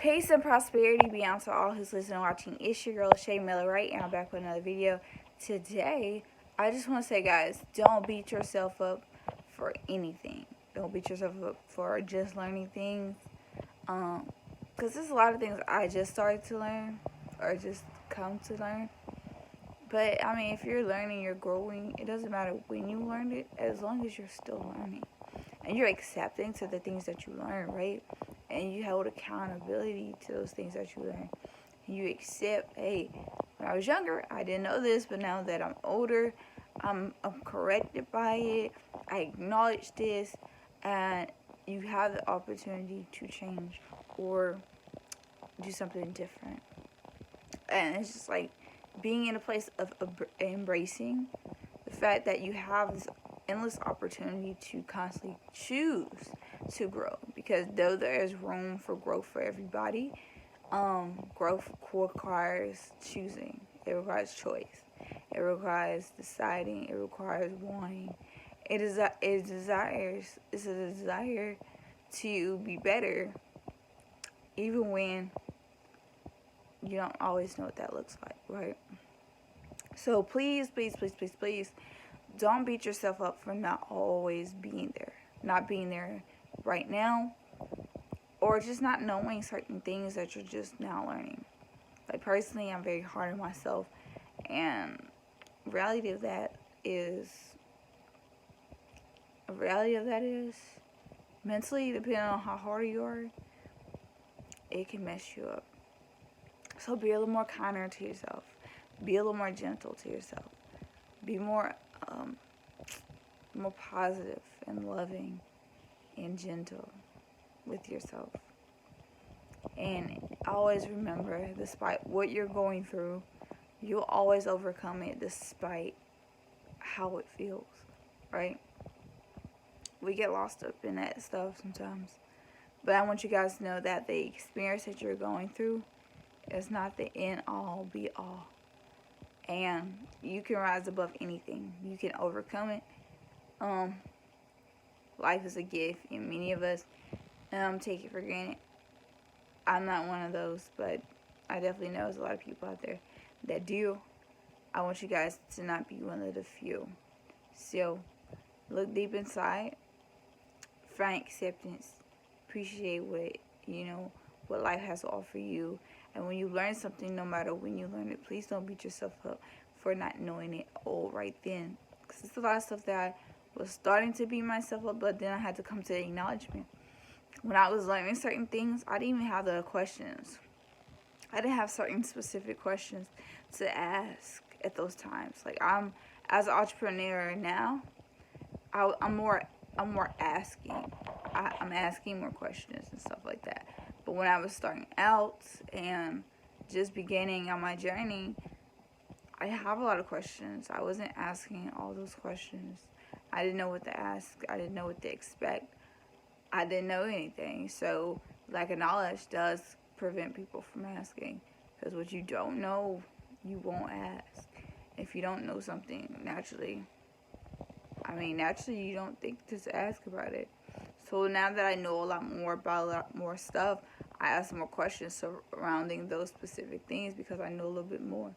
Peace and prosperity be unto all who's listening and watching. It's your girl, LaShaWright, and I'm back with another video. Today, I just want to say, guys, don't beat yourself up for anything. Don't beat yourself up for just learning things. Because there's a lot of things I just started to learn, or just come to learn. But, I mean, if you're learning, you're growing. It doesn't matter when you learned it, as long as you're still learning. And you're accepting to the things that you learn, right? And you hold accountability to those things that you learn. And you accept, hey, when I was younger, I didn't know this, but now that I'm older, I'm corrected by it. I acknowledge this, and you have the opportunity to change or do something different. And it's just like being in a place of embracing the fact that you have this endless opportunity to constantly choose to grow, because though there is room for growth for everybody, growth requires choosing. It requires choice. It requires deciding. It requires wanting. It's a desire to be better, even when you don't always know what that looks like, right? So please, don't beat yourself up for not always being there. Not being there right now, or just not knowing certain things that you're just now learning. Like, personally, I'm very hard on myself, and reality of that is mentally, depending on how hard you are, it can mess you up. So be a little more kinder to yourself. Be a little more gentle to yourself. Be more positive and loving and gentle with yourself. And always remember, despite what you're going through, you'll always overcome it despite how it feels, right? We get lost up in that stuff sometimes. But I want you guys to know that the experience that you're going through is not the end all be all. And you can rise above anything. You can overcome it. Life is a gift, and many of us take it for granted. I'm not one of those, but I definitely know there's a lot of people out there that do. I want you guys to not be one of the few. So, look deep inside, find acceptance, appreciate what life has to offer you. And when you learn something, no matter when you learn it, please don't beat yourself up for not knowing it all right then. Because it's a lot of stuff that I was starting to beat myself up, but then I had to come to the acknowledgement. When I was learning certain things, I didn't even have the questions. I didn't have certain specific questions to ask at those times. Like, as an entrepreneur now, I'm more asking. I'm asking more questions and stuff like that. But when I was starting out and just beginning on my journey, I have a lot of questions. I wasn't asking all those questions. I didn't know what to ask. I didn't know what to expect. I didn't know anything. So lack of knowledge does prevent people from asking. Because what you don't know, you won't ask. If you don't know something, naturally you don't think to ask about it. So now that I know a lot more about a lot more stuff, I ask more questions surrounding those specific things because I know a little bit more.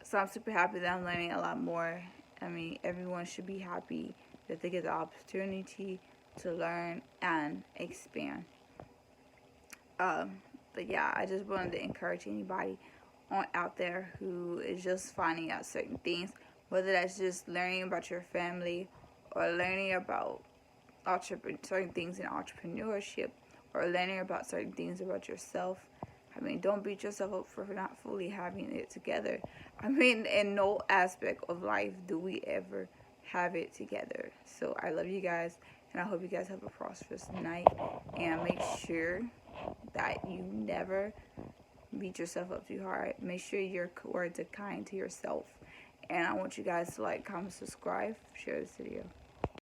So I'm super happy that I'm learning a lot more. I mean, everyone should be happy that they get the opportunity to learn and expand. But yeah, I just wanted to encourage anybody out there who is just finding out certain things, whether that's just learning about your family or learning about certain things in entrepreneurship or learning about certain things about yourself. I mean, don't beat yourself up for not fully having it together. I mean, in no aspect of life do we ever have it together. So I love you guys, and I hope you guys have a prosperous night. And make sure that you never beat yourself up too hard. Make sure your words are kind to yourself. And I want you guys to like, comment, subscribe, share this video.